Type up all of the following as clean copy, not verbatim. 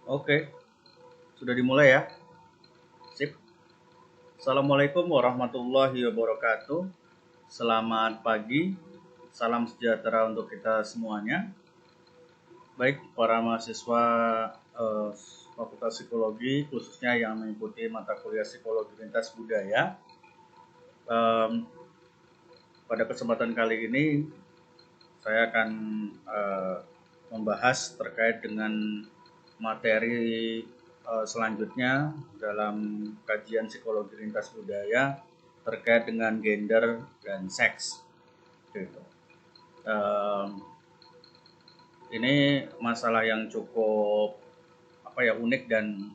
Oke, sudah dimulai ya. Sip. Assalamualaikum warahmatullahi wabarakatuh. Selamat pagi. Salam sejahtera untuk kita semuanya. Baik, para mahasiswa Fakultas Psikologi, khususnya yang mengikuti mata kuliah Psikologi Lintas Budaya. Pada kesempatan kali ini, saya akan membahas terkait dengan materi selanjutnya dalam kajian psikologi lintas budaya terkait dengan gender dan seks. Gitu. Ini masalah yang cukup unik dan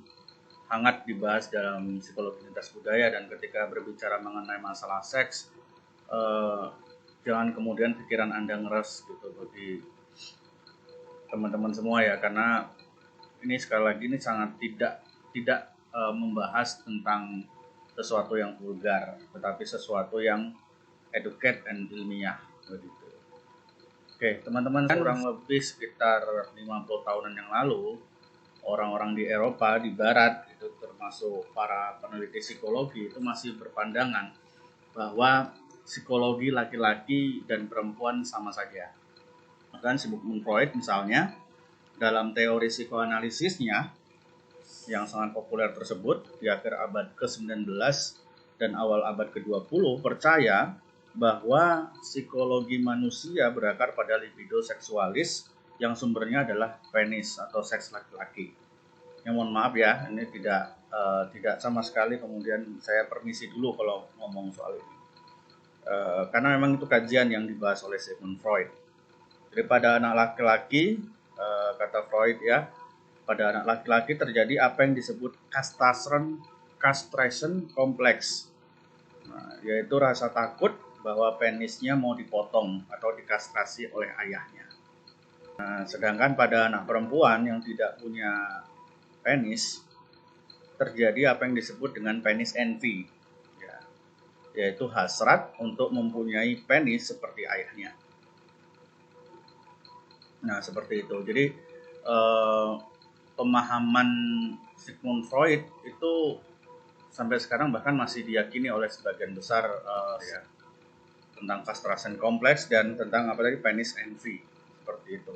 hangat dibahas dalam psikologi lintas budaya, dan ketika berbicara mengenai masalah seks, jangan kemudian pikiran Anda ngeres gitu bagi teman-teman semua ya, karena ini sekali lagi ini sangat tidak membahas tentang sesuatu yang vulgar, tetapi sesuatu yang educate and ilmiah begitu. Oke, teman-teman, kurang lebih sekitar 50 tahunan yang lalu, orang-orang di Eropa, di Barat, itu termasuk para peneliti psikologi, itu masih berpandangan bahwa psikologi laki-laki dan perempuan sama saja. Bahkan Sigmund Freud misalnya, dalam teori psikoanalisisnya yang sangat populer tersebut di akhir abad ke-19 dan awal abad ke-20 percaya bahwa psikologi manusia berakar pada libido seksualis yang sumbernya adalah penis atau seks laki-laki. Yang mohon maaf ya, ini tidak sama sekali kemudian saya permisi dulu kalau ngomong soal ini. Karena memang itu kajian yang dibahas oleh Sigmund Freud. Jadi pada anak laki-laki, kata Freud ya, pada anak laki-laki terjadi apa yang disebut castration complex, yaitu rasa takut bahwa penisnya mau dipotong atau dikastrasi oleh ayahnya. Sedangkan pada anak perempuan yang tidak punya penis terjadi apa yang disebut dengan penis envy, ya, yaitu hasrat untuk mempunyai penis seperti ayahnya. Nah, seperti itu. Jadi pemahaman Sigmund Freud itu sampai sekarang bahkan masih diyakini oleh sebagian besar ya, tentang castration kompleks dan tentang penis envy seperti itu.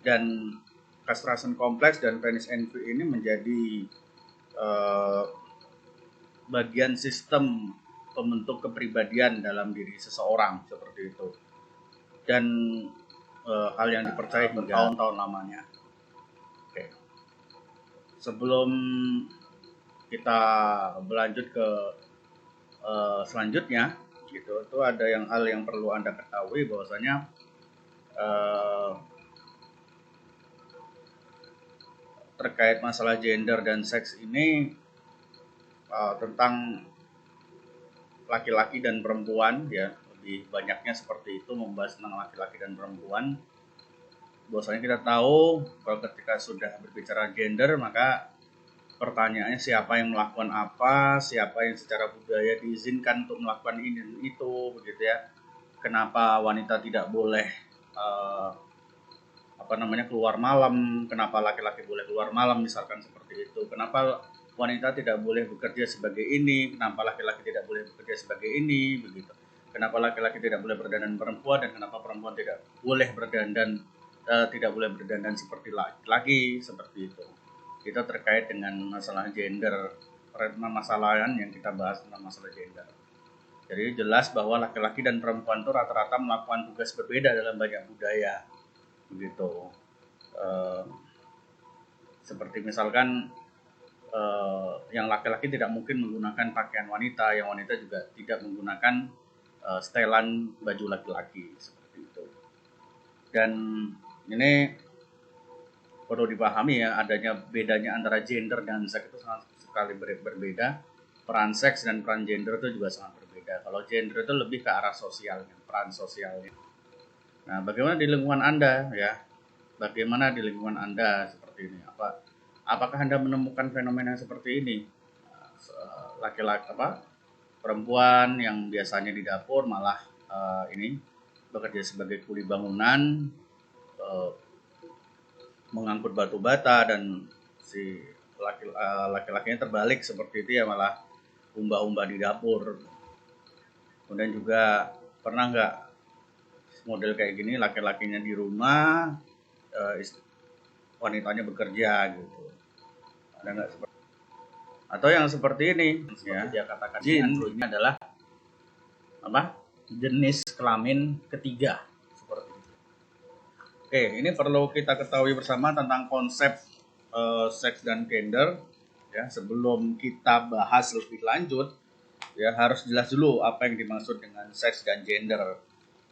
Dan castration kompleks dan penis envy ini menjadi bagian sistem pembentuk kepribadian dalam diri seseorang seperti itu. Dan hal yang dipercaya bertahun-tahun lamanya. Oke. Sebelum kita berlanjut ke selanjutnya, gitu, itu ada hal yang perlu Anda ketahui bahwasanya terkait masalah gender dan seks ini tentang laki-laki dan perempuan ya, lebih banyaknya seperti itu, membahas tentang laki-laki dan perempuan. Bahwasanya kita tahu kalau ketika sudah berbicara gender, maka pertanyaannya siapa yang melakukan apa, siapa yang secara budaya diizinkan untuk melakukan ini dan itu, begitu ya. Kenapa wanita tidak boleh keluar malam, kenapa laki-laki boleh keluar malam misalkan seperti itu. Kenapa wanita tidak boleh bekerja sebagai ini, kenapa laki-laki tidak boleh bekerja sebagai ini, begitu. Kenapa laki-laki tidak boleh berdandan perempuan dan kenapa perempuan tidak boleh berdandan seperti laki-laki, seperti itu. Itu terkait dengan masalah gender, permasalahan yang kita bahas tentang masalah gender. Jadi jelas bahwa laki-laki dan perempuan itu rata-rata melakukan tugas berbeda dalam banyak budaya, begitu. Seperti misalkan yang laki-laki tidak mungkin menggunakan pakaian wanita, yang wanita juga tidak menggunakan setelan baju laki-laki, seperti itu. Dan ini perlu dipahami ya, adanya bedanya antara gender dan seks itu sangat sekali berbeda. Peran seks dan peran gender itu juga sangat berbeda. Kalau gender itu lebih ke arah sosialnya, peran sosialnya. Nah, bagaimana di lingkungan Anda ya? Bagaimana di lingkungan Anda seperti ini? Apakah Anda menemukan fenomena seperti ini? Laki-laki perempuan yang biasanya di dapur malah ini bekerja sebagai kuli bangunan, mengangkut batu bata dan si laki-lakinya terbalik seperti itu ya, malah umbah-umbah di dapur. Kemudian juga pernah nggak model kayak gini, laki-lakinya di rumah, wanitanya bekerja gitu, ada nggak seperti, atau yang seperti ini ya, dia katakan jin ini adalah apa, jenis kelamin ketiga seperti itu. Oke, ini perlu kita ketahui bersama tentang konsep seks dan gender ya. Sebelum kita bahas lebih lanjut ya, harus jelas dulu apa yang dimaksud dengan seks dan gender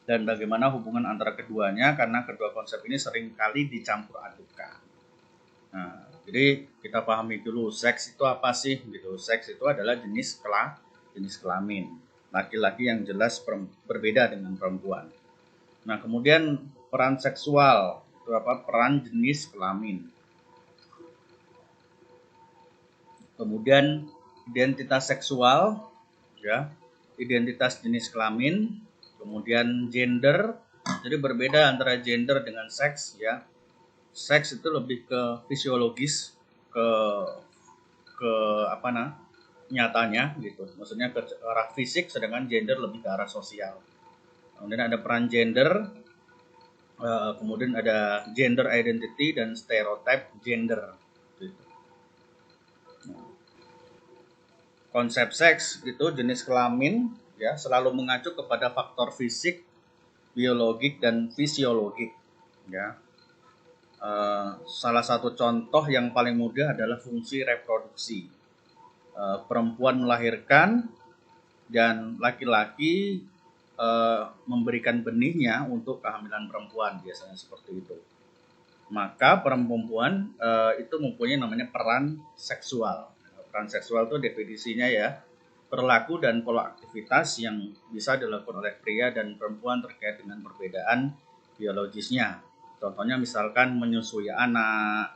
dan bagaimana hubungan antara keduanya, karena kedua konsep ini seringkali dicampur adukan. Nah, jadi kita pahami dulu seks itu apa sih gitu. Seks itu adalah jenis kelamin laki-laki yang jelas berbeda dengan perempuan. Nah, kemudian peran seksual itu apa? Peran jenis kelamin. Kemudian identitas seksual ya, identitas jenis kelamin, kemudian gender. Jadi berbeda antara gender dengan seks ya. Seks itu lebih ke fisiologis, ke apa nyatanya gitu. Maksudnya ke arah fisik, sedangkan gender lebih ke arah sosial. Kemudian ada peran gender, kemudian ada gender identity dan stereotype gender. Gitu. Konsep seks itu jenis kelamin ya selalu mengacu kepada faktor fisik, biologik dan fisiologik ya. Salah satu contoh yang paling mudah adalah fungsi reproduksi. Perempuan melahirkan dan laki-laki memberikan benihnya untuk kehamilan perempuan, biasanya seperti itu. Maka perempuan itu mempunyai namanya peran seksual. Peran seksual itu definisinya ya, perilaku dan pola aktivitas yang bisa dilakukan oleh pria dan perempuan terkait dengan perbedaan biologisnya. Contohnya misalkan menyusui anak,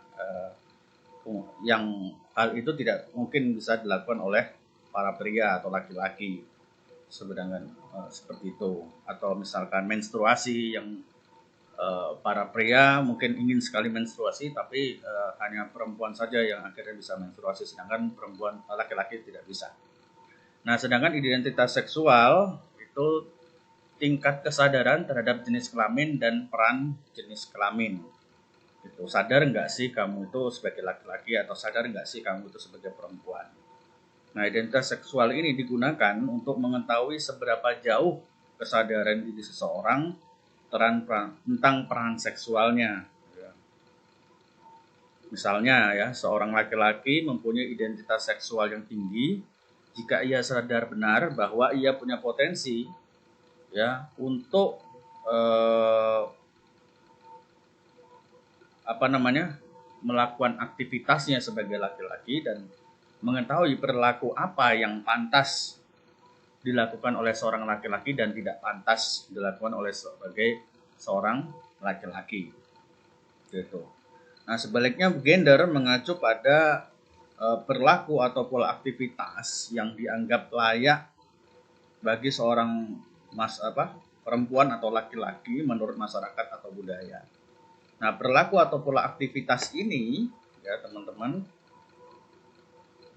yang hal itu tidak mungkin bisa dilakukan oleh para pria atau laki-laki, sedangkan seperti itu. Atau misalkan menstruasi yang para pria mungkin ingin sekali menstruasi, tapi hanya perempuan saja yang akhirnya bisa menstruasi, sedangkan perempuan laki-laki tidak bisa. Nah, sedangkan identitas seksual itu tingkat kesadaran terhadap jenis kelamin dan peran jenis kelamin. Itu sadar nggak sih kamu itu sebagai laki-laki, atau sadar nggak sih kamu itu sebagai perempuan. Nah, identitas seksual ini digunakan untuk mengetahui seberapa jauh kesadaran diri seseorang tentang peran seksualnya. Misalnya ya, seorang laki-laki mempunyai identitas seksual yang tinggi jika ia sadar benar bahwa ia punya potensi ya untuk melakukan aktivitasnya sebagai laki-laki dan mengetahui perilaku apa yang pantas dilakukan oleh seorang laki-laki dan tidak pantas dilakukan oleh sebagai seorang laki-laki. Gitu. Nah, sebaliknya gender mengacu pada perilaku atau pola aktivitas yang dianggap layak bagi seorang perempuan atau laki-laki menurut masyarakat atau budaya. Nah, perilaku atau pola aktivitas ini ya teman-teman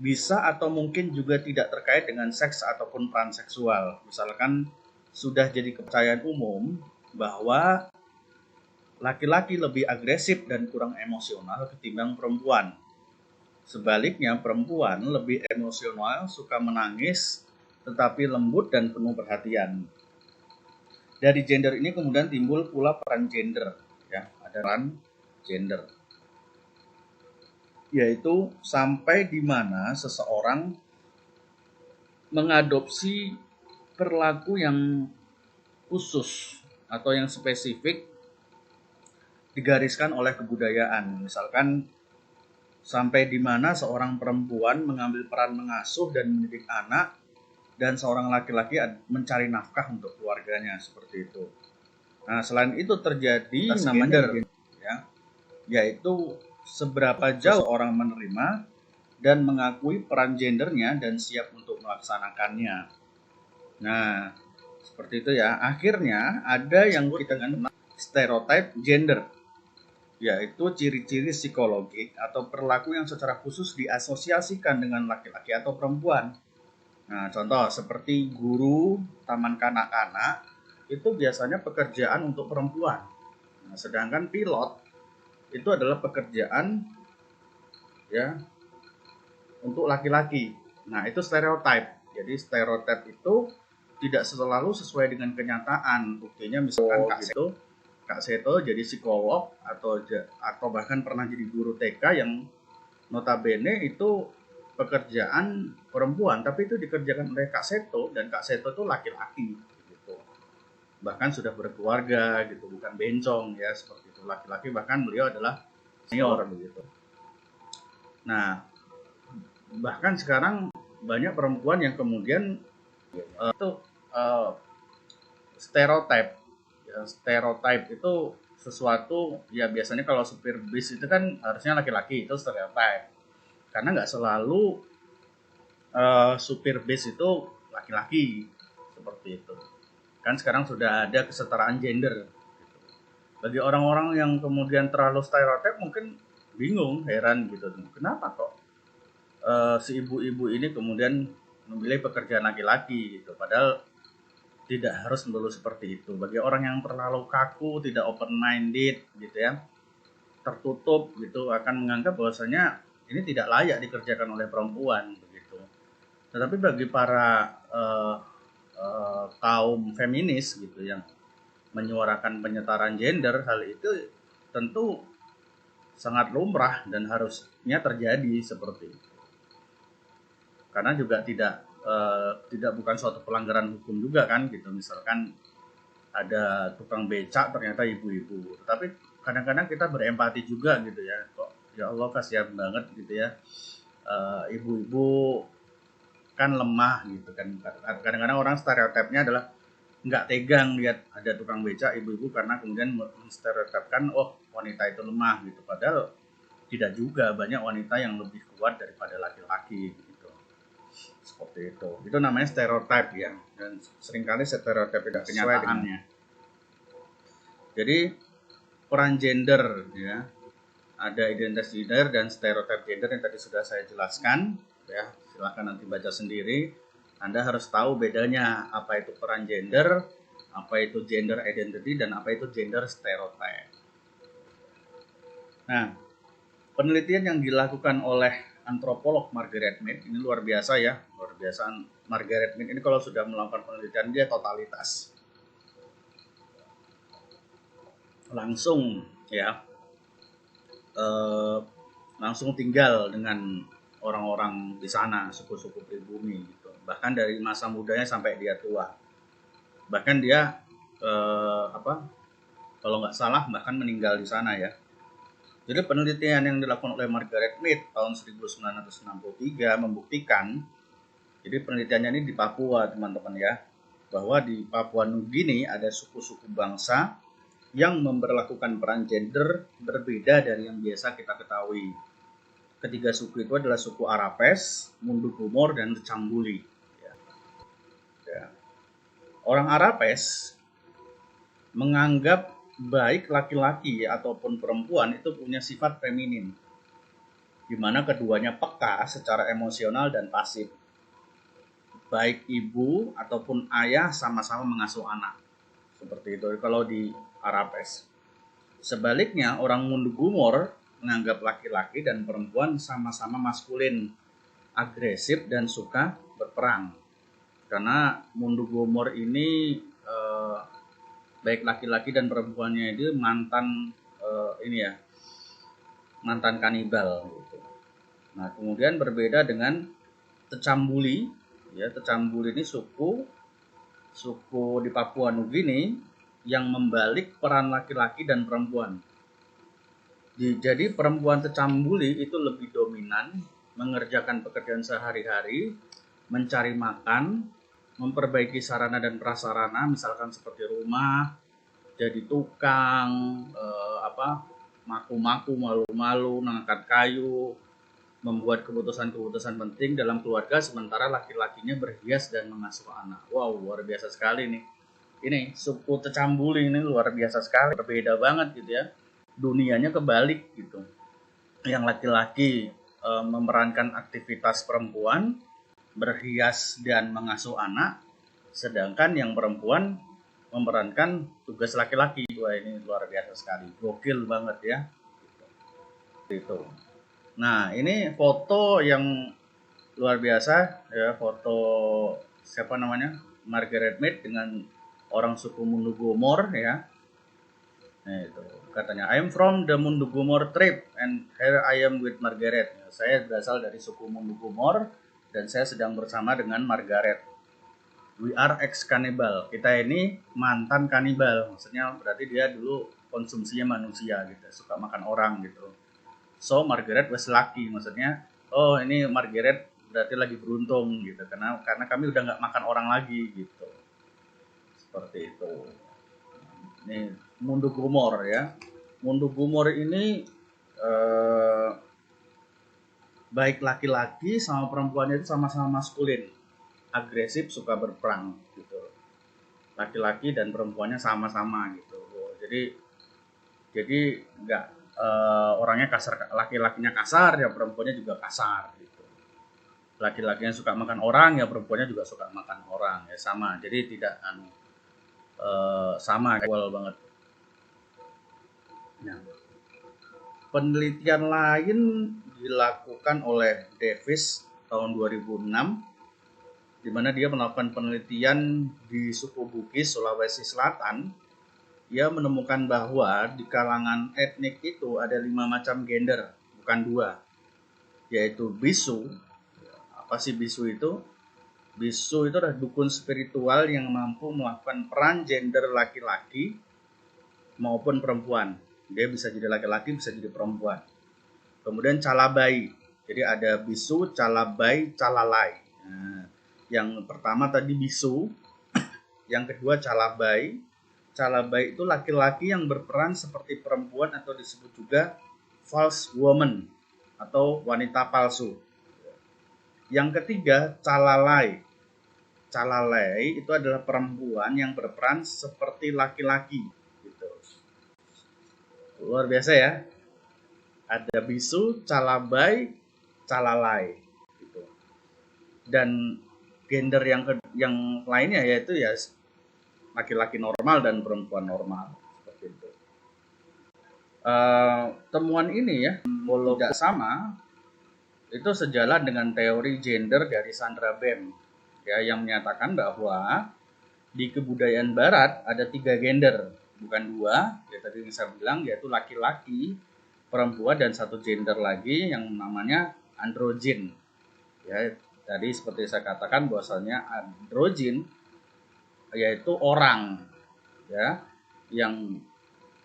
bisa atau mungkin juga tidak terkait dengan seks ataupun peran seksual. Misalkan sudah jadi kepercayaan umum bahwa laki-laki lebih agresif dan kurang emosional ketimbang perempuan. Sebaliknya, perempuan lebih emosional, suka menangis, tetapi lembut dan penuh perhatian. Dari gender ini kemudian timbul pula peran gender. Ya, ada peran gender, yaitu sampai di mana seseorang mengadopsi perilaku yang khusus atau yang spesifik digariskan oleh kebudayaan. Misalkan sampai di mana seorang perempuan mengambil peran mengasuh dan mendidik anak, dan seorang laki-laki mencari nafkah untuk keluarganya, seperti itu. Nah, selain itu terjadi namanya ya, yaitu seberapa jauh orang menerima dan mengakui peran gendernya dan siap untuk melaksanakannya. Nah, seperti itu ya. Akhirnya ada yang kita kenal stereotype gender. yaitu ciri-ciri psikologik atau perilaku yang secara khusus diasosiasikan dengan laki-laki atau perempuan. Nah, contoh seperti guru taman kanak-kanak itu biasanya pekerjaan untuk perempuan. Nah, sedangkan pilot itu adalah pekerjaan ya untuk laki-laki. Nah, itu stereotip. Jadi stereotip itu tidak selalu sesuai dengan kenyataan. Buktinya misalkan Kak Seto jadi psikolog atau bahkan pernah jadi guru TK yang notabene itu pekerjaan perempuan, tapi itu dikerjakan oleh Kak Seto, dan Kak Seto itu laki-laki gitu. Bahkan sudah berkeluarga gitu, bukan bencong ya seperti itu, laki-laki, bahkan beliau adalah senior begitu. Nah, bahkan sekarang banyak perempuan yang kemudian itu stereotip. Ya, stereotip itu sesuatu ya, biasanya kalau supir bis itu kan harusnya laki-laki, itu stereotip. Karena nggak selalu supir bis itu laki-laki seperti itu. Kan sekarang sudah ada kesetaraan gender. Bagi orang-orang yang kemudian terlalu stereotip mungkin bingung, heran gitu. Kenapa kok si ibu-ibu ini kemudian memilih pekerjaan laki-laki gitu. Padahal tidak harus melulu seperti itu. Bagi orang yang terlalu kaku, tidak open minded gitu ya, tertutup gitu, akan menganggap bahwasanya ini tidak layak dikerjakan oleh perempuan begitu. Tetapi bagi para kaum feminis gitu yang menyuarakan penyetaraan gender, hal itu tentu sangat lumrah dan harusnya terjadi seperti itu. Karena juga tidak bukan suatu pelanggaran hukum juga kan gitu. Misalkan ada tukang becak ternyata ibu-ibu, tapi kadang-kadang kita berempati juga gitu ya, kok ya Allah kasihan banget gitu ya, ibu-ibu kan lemah gitu kan. Kadang-kadang orang stereotipnya adalah nggak tegang lihat ada tukang becak ibu-ibu karena kemudian menstereotipkan oh wanita itu lemah gitu, padahal tidak juga, banyak wanita yang lebih kuat daripada laki-laki gitu. Seperti itu namanya stereotip ya, dan seringkali stereotip tidak kenyataannya. Jadi peran gender ya, ada identitas gender dan stereotip gender yang tadi sudah saya jelaskan ya, silahkan nanti baca sendiri. Anda harus tahu bedanya apa itu peran gender, apa itu gender identity, dan apa itu gender stereotype. Nah, penelitian yang dilakukan oleh antropolog Margaret Mead ini luar biasa ya, luar biasa. Margaret Mead ini kalau sudah melakukan penelitian dia totalitas, langsung ya, langsung tinggal dengan orang-orang di sana, suku-suku pribumi gitu. Bahkan dari masa mudanya sampai dia tua. Bahkan dia kalau nggak salah bahkan meninggal di sana ya. Jadi penelitian yang dilakukan oleh Margaret Mead tahun 1963 membuktikan, jadi penelitiannya ini di Papua teman-teman ya, bahwa di Papua Nugini ada suku-suku bangsa yang memperlakukan peran gender berbeda dari yang biasa kita ketahui. Ketiga suku itu adalah suku Arapes, Mundugumor, dan Cambuli. Ya. Orang Arapes menganggap baik laki-laki ataupun perempuan itu punya sifat feminin, di mana keduanya peka secara emosional dan pasif. Baik ibu ataupun ayah sama-sama mengasuh anak. Seperti itu kalau di Arapes. Sebaliknya orang Mundugumor menganggap laki-laki dan perempuan sama-sama maskulin, agresif, dan suka berperang. Karena Mundugumor ini baik laki-laki dan perempuannya itu mantan mantan kanibal gitu. Nah, kemudian berbeda dengan Tecambuli ya. Tecambuli ini suku di Papua Nugini yang membalik peran laki-laki dan perempuan. Jadi perempuan Tecambuli itu lebih dominan mengerjakan pekerjaan sehari-hari, mencari makan, memperbaiki sarana dan prasarana, misalkan seperti rumah, jadi tukang, maku-maku, malu-malu, mengangkat kayu, membuat keputusan-keputusan penting dalam keluarga, sementara laki-lakinya berhias dan mengasuh anak. Wow, luar biasa sekali nih. Ini suku Tecambuli ini luar biasa sekali, berbeda banget gitu ya. dunianya kebalik gitu. Yang laki-laki memerankan aktivitas perempuan, berhias dan mengasuh anak, sedangkan yang perempuan memerankan tugas laki-laki. Wah, ini luar biasa sekali, gokil banget ya. Itu. Nah, ini foto yang luar biasa ya, foto siapa namanya, Margaret Mead dengan orang suku Mundugumor ya. Nah, itu katanya, I'm from the Mundugumor tribe and here I am with Margaret. Saya berasal dari suku Mundugumor dan saya sedang bersama dengan Margaret. We are ex cannibal. Kita ini mantan kanibal. Maksudnya berarti dia dulu konsumsinya manusia gitu, suka makan orang gitu. So Margaret was lucky, maksudnya oh ini Margaret berarti lagi beruntung gitu, karena kami udah nggak makan orang lagi gitu, seperti itu. Ini Mundugumor ya. Mundugumor ini baik laki-laki sama perempuannya itu sama-sama maskulin, agresif, suka berperang gitu. Laki-laki dan perempuannya sama-sama gitu. Jadi nggak orangnya kasar, laki-lakinya kasar ya perempuannya juga kasar gitu. Laki-lakinya suka makan orang ya perempuannya juga suka makan orang ya, sama. Jadi tidak sama, equal banget. Nah, penelitian lain dilakukan oleh Davis tahun 2006, di mana dia melakukan penelitian di suku Bugis, Sulawesi Selatan. Dia menemukan bahwa di kalangan etnik itu ada 5 macam gender, bukan 2, yaitu bisu. Apa sih bisu itu? Bisu itu adalah dukun spiritual yang mampu melakukan peran gender laki-laki maupun perempuan. Dia bisa jadi laki-laki, bisa jadi perempuan. Kemudian calabai. Jadi ada bisu, calabai, calalai. Nah, yang pertama tadi bisu, yang kedua calabai. Calabai itu laki-laki yang berperan seperti perempuan atau disebut juga false woman atau wanita palsu. Yang ketiga calalai. Calalai itu adalah perempuan yang berperan seperti laki-laki gitu. Luar biasa ya. Ada bisu, calabai, calalai gitu. Dan gender yang lainnya yaitu ya laki-laki normal dan perempuan normal, seperti itu. Temuan ini ya, walau tidak sama, itu sejalan dengan teori gender dari Sandra Bem ya, yang menyatakan bahwa di kebudayaan Barat ada 3 gender, bukan 2. Ya tadi yang saya bilang, yaitu laki-laki, perempuan, dan 1 gender lagi yang namanya androgen. Ya, tadi seperti saya katakan bahwasanya androgen yaitu orang ya yang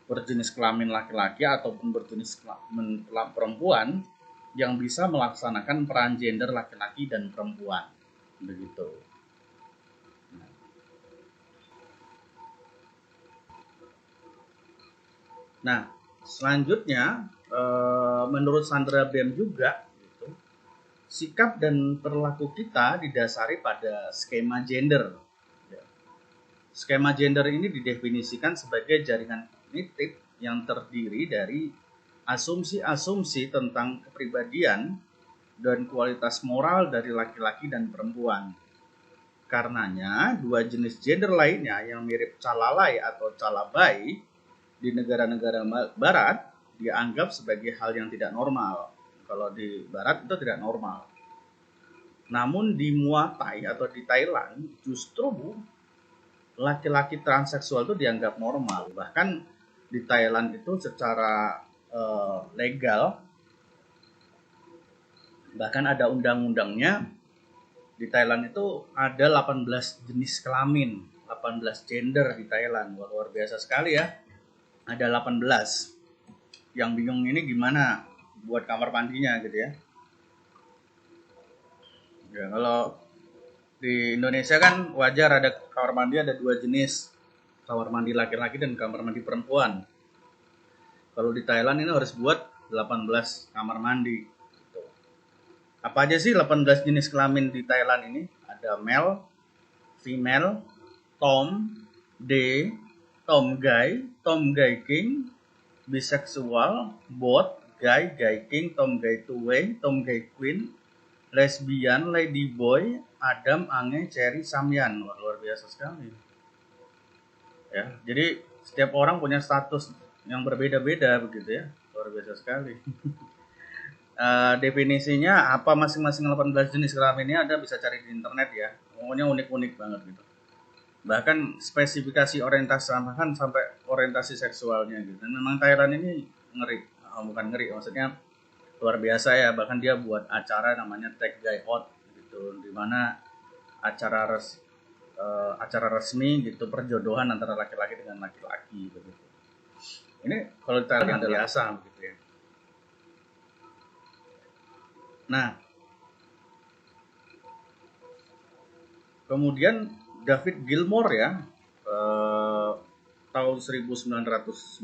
berjenis kelamin laki-laki ataupun berjenis kelamin perempuan yang bisa melaksanakan peran gender laki-laki dan perempuan, begitu. Nah, selanjutnya menurut Sandra Bem juga gitu, sikap dan perilaku kita didasari pada skema gender. Skema gender ini didefinisikan sebagai jaringan kognitif yang terdiri dari asumsi-asumsi tentang kepribadian dan kualitas moral dari laki-laki dan perempuan. Karenanya, 2 jenis gender lainnya yang mirip calalai atau calabai di negara-negara Barat dianggap sebagai hal yang tidak normal. Kalau di Barat itu tidak normal. Namun di Muay Thai atau di Thailand justru laki-laki transseksual itu dianggap normal. Bahkan di Thailand itu secara legal, bahkan ada undang-undangnya. Di Thailand itu ada 18 jenis kelamin, 18 gender di Thailand. Luar biasa sekali ya. Ada 18. Yang bingung ini gimana buat kamar mandinya gitu ya. Ya, kalau di Indonesia kan wajar ada kamar mandi ada 2 jenis, kamar mandi laki-laki dan kamar mandi perempuan. Kalau di Thailand ini harus buat 18 kamar mandi. Gitu. Apa aja sih 18 jenis kelamin di Thailand ini? Ada male, female, tom, de, tom gai king, bisexual, both, guy, guy king, tom guy two-way, tom guy queen, lesbian, lady boy, Adam, Ange, Cherry, Samyan. Wah, luar biasa sekali. Ya, jadi setiap orang punya status yang berbeda-beda begitu ya. Luar biasa sekali. Definisinya apa masing-masing 18 jenis kelamin ini Anda bisa cari di internet ya. Pokoknya unik-unik banget gitu. Bahkan spesifikasi orientasi tambahan sampai orientasi seksualnya gitu. Dan memang Thailand ini ngeri, bukan ngeri, maksudnya luar biasa ya. Bahkan dia buat acara namanya Tag Guy Out gitu, dimana acara resmi gitu perjodohan antara laki-laki dengan laki-laki begitu. Ini kalau Thailand adalah biasa gitu ya. Nah, kemudian David Gilmour ya, tahun 1991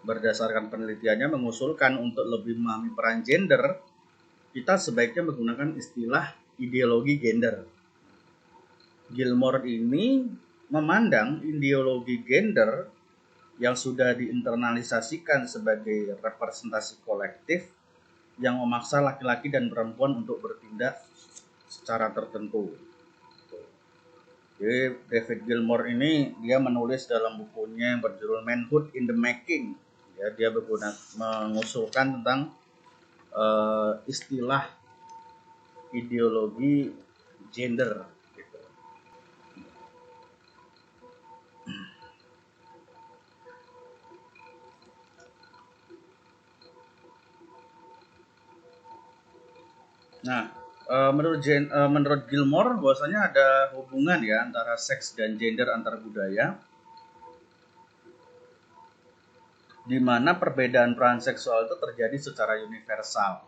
berdasarkan penelitiannya mengusulkan untuk lebih memahami peran gender, kita sebaiknya menggunakan istilah ideologi gender. Gilmour ini memandang ideologi gender yang sudah diinternalisasikan sebagai representasi kolektif yang memaksa laki-laki dan perempuan untuk bertindak secara tertentu. Jadi David Gilmour ini dia menulis dalam bukunya yang berjudul Manhood in the Making. Ya, dia mengusulkan tentang istilah ideologi gender. Gitu. Nah, menurut Gilmour bahwasanya ada hubungan ya antara seks dan gender antar budaya, di mana perbedaan peran seksual itu terjadi secara universal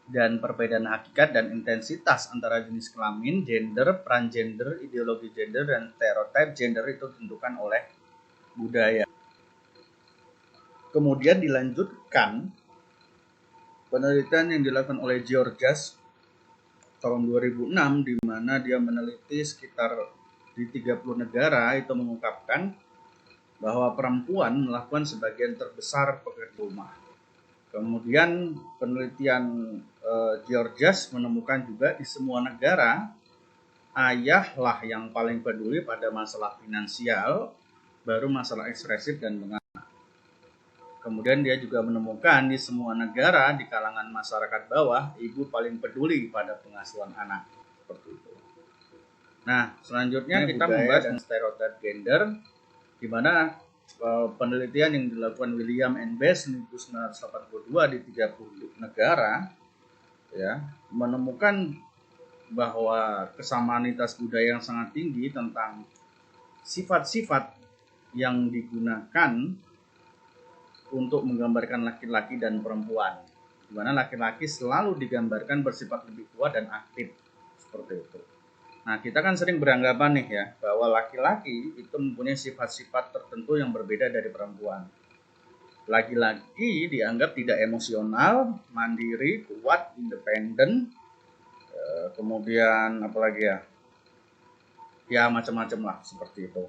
dan perbedaan hakikat dan intensitas antara jenis kelamin, gender, peran gender, ideologi gender, dan stereotip gender itu ditentukan oleh budaya. Kemudian dilanjutkan penelitian yang dilakukan oleh Georges tahun 2006 di mana dia meneliti sekitar di 30 negara itu mengungkapkan bahwa perempuan melakukan sebagian terbesar pekerjaan rumah. Kemudian penelitian Georges menemukan juga di semua negara ayahlah yang paling peduli pada masalah finansial, baru masalah ekspresif dan mengena. Kemudian dia juga menemukan di semua negara di kalangan masyarakat bawah, ibu paling peduli pada pengasuhan anak. Seperti itu. Nah, selanjutnya kita membahas stereotip gender, di mana penelitian yang dilakukan William and Bess 1982 di 30 negara ya menemukan bahwa kesamaan lintas budaya yang sangat tinggi tentang sifat-sifat yang digunakan untuk menggambarkan laki-laki dan perempuan, di mana laki-laki selalu digambarkan bersifat lebih kuat dan aktif seperti itu. Nah, kita kan sering beranggapan nih ya, bahwa laki-laki itu mempunyai sifat-sifat tertentu yang berbeda dari perempuan. Laki-laki dianggap tidak emosional, mandiri, kuat, independen, kemudian apalagi ya, ya macam-macam lah seperti itu.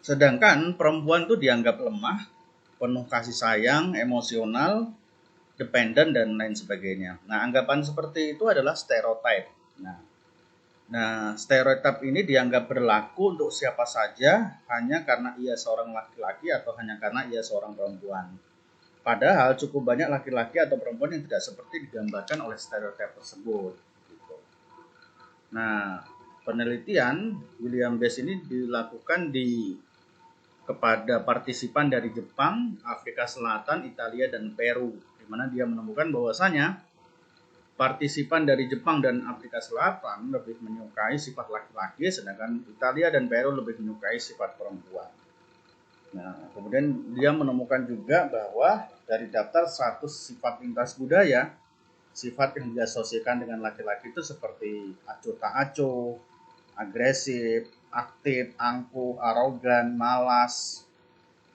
Sedangkan perempuan itu dianggap lemah, penuh kasih sayang, emosional, dependen dan lain sebagainya. Nah, anggapan seperti itu adalah stereotip. Nah, stereotip ini dianggap berlaku untuk siapa saja hanya karena ia seorang laki-laki atau hanya karena ia seorang perempuan. Padahal cukup banyak laki-laki atau perempuan yang tidak seperti digambarkan oleh stereotip tersebut. Nah, penelitian William Bess ini dilakukan kepada partisipan dari Jepang, Afrika Selatan, Italia, dan Peru, di mana dia menemukan bahwasanya partisipan dari Jepang dan Afrika Selatan lebih menyukai sifat laki-laki, sedangkan Italia dan Peru lebih menyukai sifat perempuan. Nah, kemudian dia menemukan juga bahwa dari daftar 100 sifat lintas budaya, sifat yang diasosiasikan dengan laki-laki itu seperti acuh tak acuh, agresif, aktif, angkuh, arogan, malas,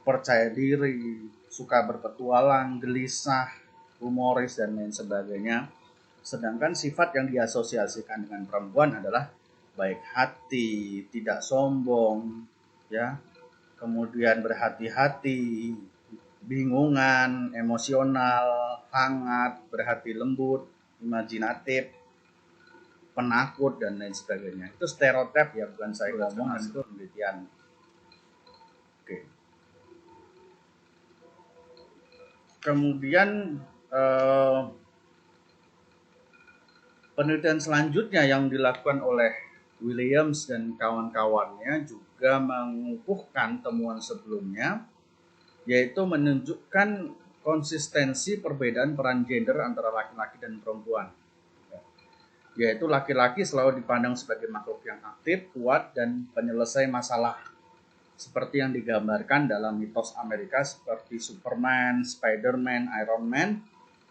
percaya diri, suka berpetualang, gelisah, humoris, dan lain sebagainya. Sedangkan sifat yang diasosiasikan dengan perempuan adalah baik hati, tidak sombong, ya, kemudian berhati-hati, bingungan, emosional, hangat, berhati lembut, imajinatif, penakut, dan lain sebagainya. Itu stereotip ya, bukan saya ngomong, itu penelitian. Oke. Kemudian penelitian selanjutnya yang dilakukan oleh Williams dan kawan-kawannya juga mengukuhkan temuan sebelumnya, yaitu menunjukkan konsistensi perbedaan peran gender antara laki-laki dan perempuan. Yaitu laki-laki selalu dipandang sebagai makhluk yang aktif, kuat, dan penyelesai masalah, seperti yang digambarkan dalam mitos Amerika seperti Superman, Spider-Man, Iron Man.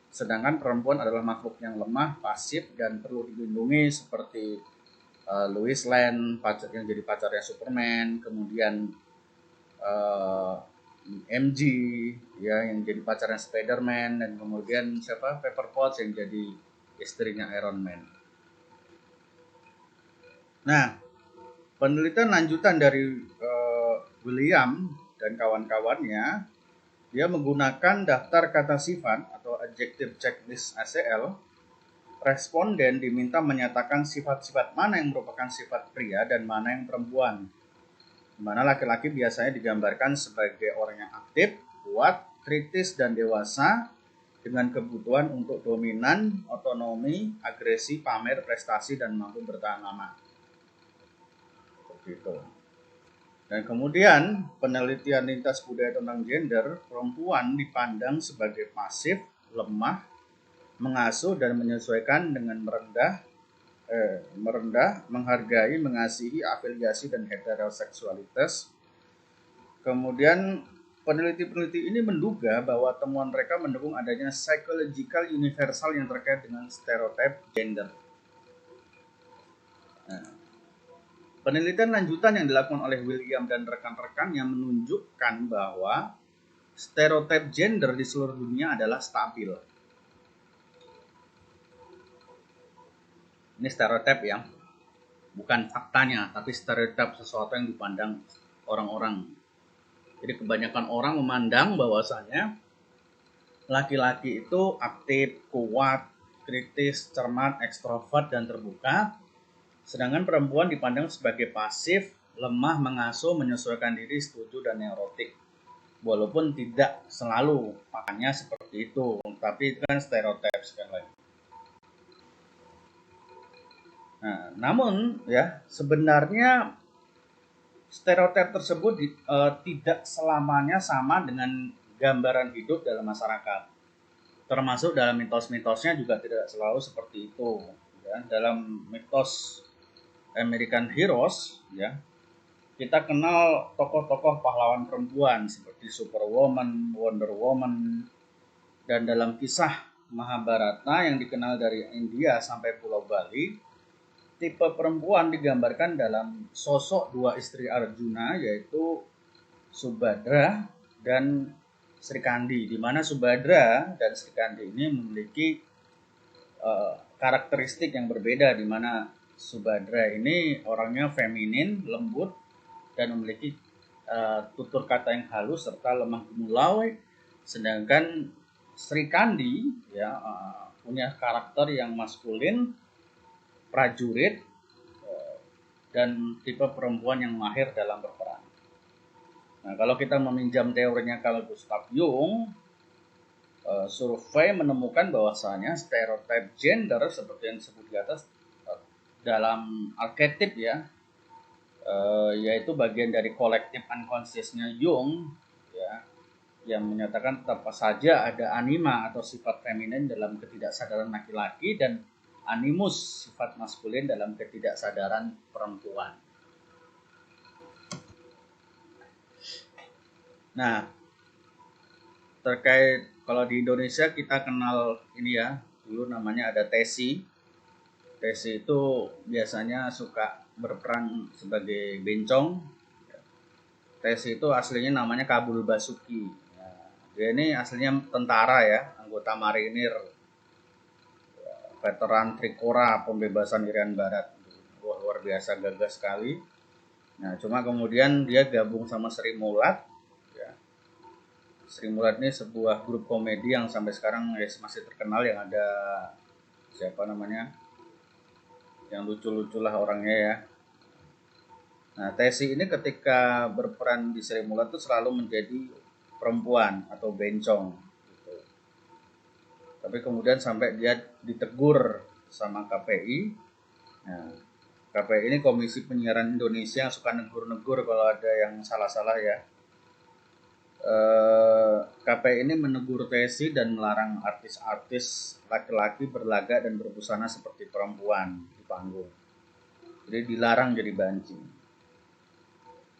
Sedangkan perempuan adalah makhluk yang lemah, pasif, dan perlu dilindungi seperti Lois Lane yang jadi pacarnya Superman, kemudian MG ya yang jadi pacarnya Spider-Man, dan kemudian Pepper Potts yang jadi istrinya Iron Man. Nah, penelitian lanjutan dari William dan kawan-kawannya, dia menggunakan daftar kata sifat atau adjective checklist ACL. Responden diminta menyatakan sifat-sifat mana yang merupakan sifat pria dan mana yang perempuan. Di mana laki-laki biasanya digambarkan sebagai orang yang aktif, kuat, kritis, dan dewasa dengan kebutuhan untuk dominan, otonomi, agresi, pamer, prestasi, dan mampu bertahan lama. Seperti itu. Dan kemudian penelitian lintas budaya tentang gender, perempuan dipandang sebagai pasif, lemah, mengasuh dan menyesuaikan dengan merendah, menghargai, mengasihi, afiliasi, dan heteroseksualitas. Kemudian peneliti-peneliti ini menduga bahwa temuan mereka mendukung adanya psychological universal yang terkait dengan stereotip gender. Nah, penelitian lanjutan yang dilakukan oleh William dan rekan-rekannya menunjukkan bahwa stereotip gender di seluruh dunia adalah stabil. Ini stereotip ya, bukan faktanya, tapi stereotip sesuatu yang dipandang orang-orang. Jadi kebanyakan orang memandang bahwasanya laki-laki itu aktif, kuat, kritis, cermat, ekstrovert, dan terbuka. Sedangkan perempuan dipandang sebagai pasif, lemah, mengasuh, menyesuaikan diri, setuju, dan neurotik. Walaupun tidak selalu makanya seperti itu, tapi itu kan stereotip sekali lagi. Nah, namun ya sebenarnya stereotip tersebut tidak selamanya sama dengan gambaran hidup dalam masyarakat. Termasuk dalam mitos-mitosnya juga tidak selalu seperti itu. Ya. Dalam mitos American Heroes, ya kita kenal tokoh-tokoh pahlawan perempuan seperti Superwoman, Wonder Woman, dan dalam kisah Mahabharata yang dikenal dari India sampai Pulau Bali, tipe perempuan digambarkan dalam sosok dua istri Arjuna, yaitu Subhadra dan Sri Kandi, di mana Subhadra dan Sri Kandi ini memiliki karakteristik yang berbeda, di mana Subhadra ini orangnya feminin, lembut, dan memiliki tutur kata yang halus serta lemah gemulai, sedangkan Sri Kandi ya punya karakter yang maskulin, prajurit, dan tipe perempuan yang mahir dalam berperang. Nah, kalau kita meminjam teorinya Carl Gustav Jung, survei menemukan bahwasanya stereotip gender seperti yang disebut di atas dalam arketip ya, yaitu bagian dari kolektif unconsciousnya Jung ya, yang menyatakan tetap saja ada anima atau sifat feminin dalam ketidaksadaran laki-laki dan animus sifat maskulin dalam ketidaksadaran perempuan. Nah, terkait kalau di Indonesia kita kenal ini ya, dulu namanya ada Tesi. Tesi itu biasanya suka berperan sebagai bencong. Tesi itu aslinya namanya Kabul Basuki. Dia ini aslinya tentara ya, anggota marinir, veteran Trikora pembebasan Irian Barat. Wah, luar biasa gagah sekali. Nah, cuma kemudian dia gabung sama Sri Mulat. Ya. Sri Mulat ini sebuah grup komedi yang sampai sekarang masih terkenal, yang ada siapa namanya, yang lucu-lucu lah orangnya ya. Nah, Tesi ini ketika berperan di Sri Mulat itu selalu menjadi perempuan atau bencong. Gitu. Tapi kemudian sampai dia ditegur sama KPI. Nah, KPI ini Komisi Penyiaran Indonesia yang suka negur-negur kalau ada yang salah-salah ya. KPI ini menegur Tesi dan melarang artis-artis laki-laki berlagak dan berbusana seperti perempuan di panggung. Jadi dilarang jadi banci.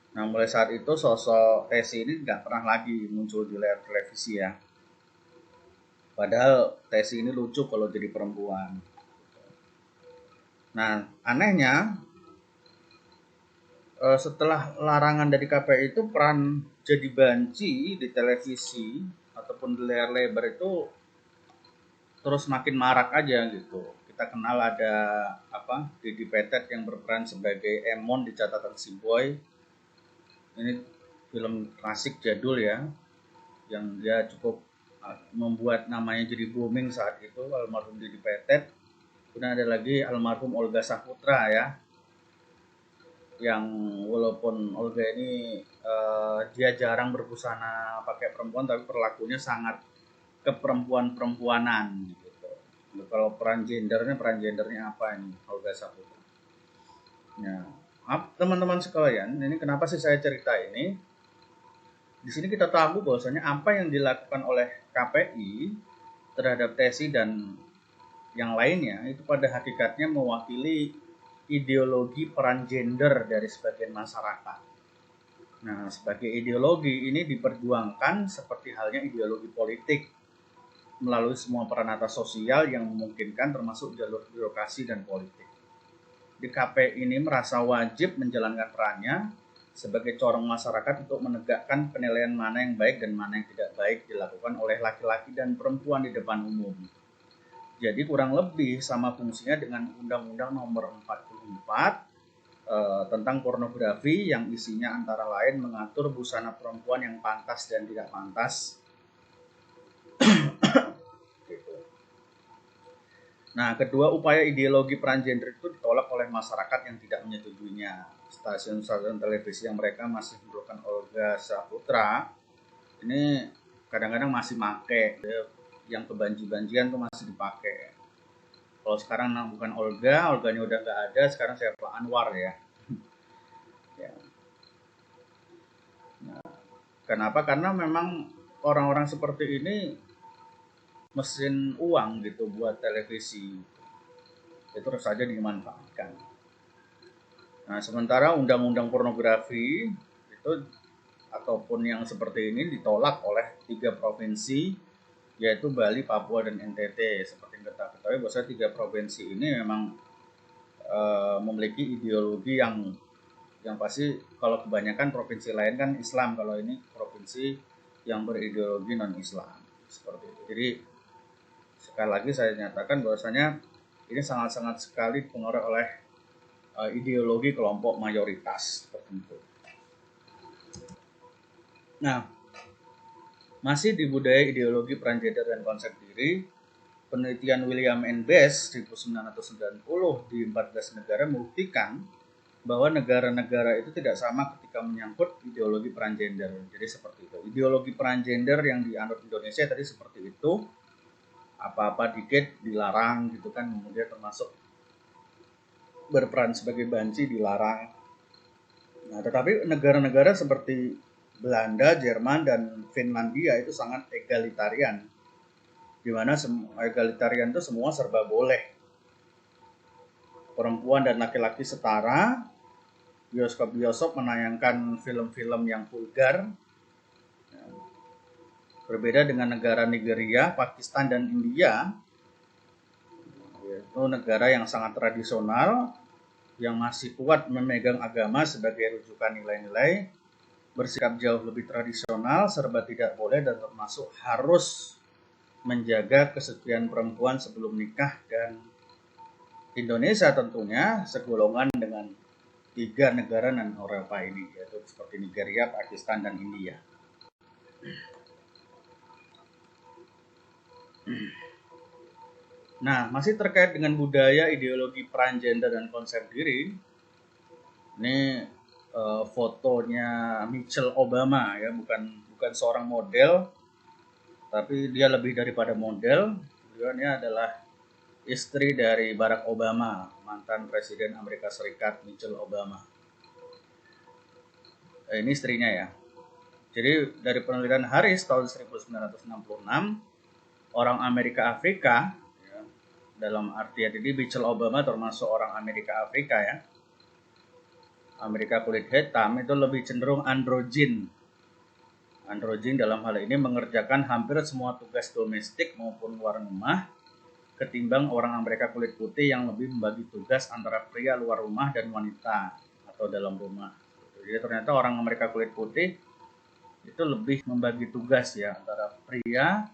Nah, mulai saat itu sosok Tesi ini nggak pernah lagi muncul di layar televisi ya. Padahal Tesi ini lucu kalau jadi perempuan. Nah, anehnya setelah larangan dari KPI itu, peran jadi banci di televisi ataupun di layar lebar itu terus makin marak aja gitu. Kita kenal ada Didi Petet yang berperan sebagai Emon di Catatan Si Boy. Ini film klasik jadul ya, yang dia cukup membuat namanya jadi booming saat itu, almarhum Didi Petet. Kemudian ada lagi almarhum Olga Saputra ya, yang walaupun Olga ini dia jarang berbusana pakai perempuan, tapi perilakunya sangat keperempuan-perempuanan gitu. Kalau peran gendernya apa ini Olga Saputra? Ya, teman-teman sekalian, ini kenapa sih saya cerita ini? Di sini kita tahu bahwasanya apa yang dilakukan oleh KPI terhadap Tesi dan yang lainnya itu pada hakikatnya mewakili ideologi peran gender dari sebagian masyarakat. Nah, sebagai ideologi ini diperjuangkan seperti halnya ideologi politik melalui semua peranata sosial yang memungkinkan, termasuk jalur birokrasi dan politik. Di KPI ini merasa wajib menjalankan perannya sebagai corong masyarakat untuk menegakkan penilaian mana yang baik dan mana yang tidak baik dilakukan oleh laki-laki dan perempuan di depan umum. Jadi kurang lebih sama fungsinya dengan Undang-Undang Nomor 44 tentang pornografi, yang isinya antara lain mengatur busana perempuan yang pantas dan tidak pantas. Nah, kedua upaya ideologi peran gender itu ditolak oleh masyarakat yang tidak menyetujuinya. Stasiun-stasiun televisi yang mereka masih menggunakan Olga Saputra ini kadang-kadang masih make, yang kebanji-banjian tuh masih dipakai. Kalau sekarang bukan Olganya udah nggak ada, sekarang siapa? Anwar ya. Ya. Nah, kenapa? Karena memang orang-orang seperti ini mesin uang gitu buat televisi. Itu terus saja dimanfaatkan. Nah, sementara undang-undang pornografi itu ataupun yang seperti ini ditolak oleh 3 provinsi, yaitu Bali, Papua, dan NTT. Seperti yang kita ketahui bahwa 3 provinsi ini memang memiliki ideologi yang pasti, kalau kebanyakan provinsi lain kan Islam, kalau ini provinsi yang berideologi non-Islam seperti itu. Jadi sekali lagi saya nyatakan bahwasanya ini sangat-sangat sekali dipengaruhi oleh ideologi kelompok mayoritas tertentu. Nah, masih di budaya ideologi peran gender dan konsep diri, penelitian William N. Bess 1990 di 14 negara membuktikan bahwa negara-negara itu tidak sama ketika menyangkut ideologi peran gender. Jadi seperti itu. Ideologi peran gender yang dianut Indonesia tadi seperti itu. Apa-apa dikit dilarang gitu kan, kemudian termasuk berperan sebagai banci dilarang. Nah, tetapi negara-negara seperti Belanda, Jerman, dan Finlandia itu sangat egalitarian, di mana egalitarian itu semua serba boleh. Perempuan dan laki-laki setara, bioskop-bioskop menayangkan film-film yang vulgar. Berbeda dengan negara Nigeria, Pakistan, dan India, yaitu negara yang sangat tradisional, yang masih kuat memegang agama sebagai rujukan nilai-nilai, bersikap jauh lebih tradisional, serba tidak boleh, dan termasuk harus menjaga kesucian perempuan sebelum nikah. Dan Indonesia tentunya segolongan dengan tiga negara non-Eropa ini, yaitu seperti Nigeria, Pakistan, dan India. Nah, masih terkait dengan budaya, ideologi, peran gender, dan konsep diri. Ini fotonya Michelle Obama ya, bukan seorang model, tapi dia lebih daripada model. Beliau ini adalah istri dari Barack Obama, mantan Presiden Amerika Serikat Michelle Obama. Ini istrinya ya. Jadi dari penelitian Harris tahun 1966, orang Amerika Afrika, ya, dalam artian ini Michelle Obama termasuk orang Amerika Afrika ya, Amerika kulit hitam, itu lebih cenderung androgen. Androgen dalam hal ini mengerjakan hampir semua tugas domestik maupun luar rumah, ketimbang orang Amerika kulit putih yang lebih membagi tugas antara pria luar rumah dan wanita atau dalam rumah. Jadi ternyata orang Amerika kulit putih itu lebih membagi tugas ya antara pria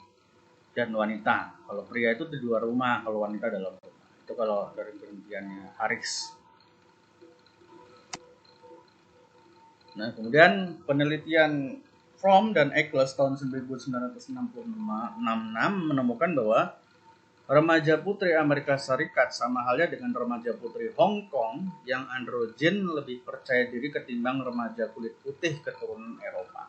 dan wanita. Kalau pria itu di luar rumah, kalau wanita dalam rumah. Itu kalau dari penelitiannya Harris. Nah, kemudian penelitian Fromm dan Eccles tahun 1966 menemukan bahwa remaja putri Amerika Serikat sama halnya dengan remaja putri Hong Kong yang androgen lebih percaya diri ketimbang remaja kulit putih keturunan Eropa.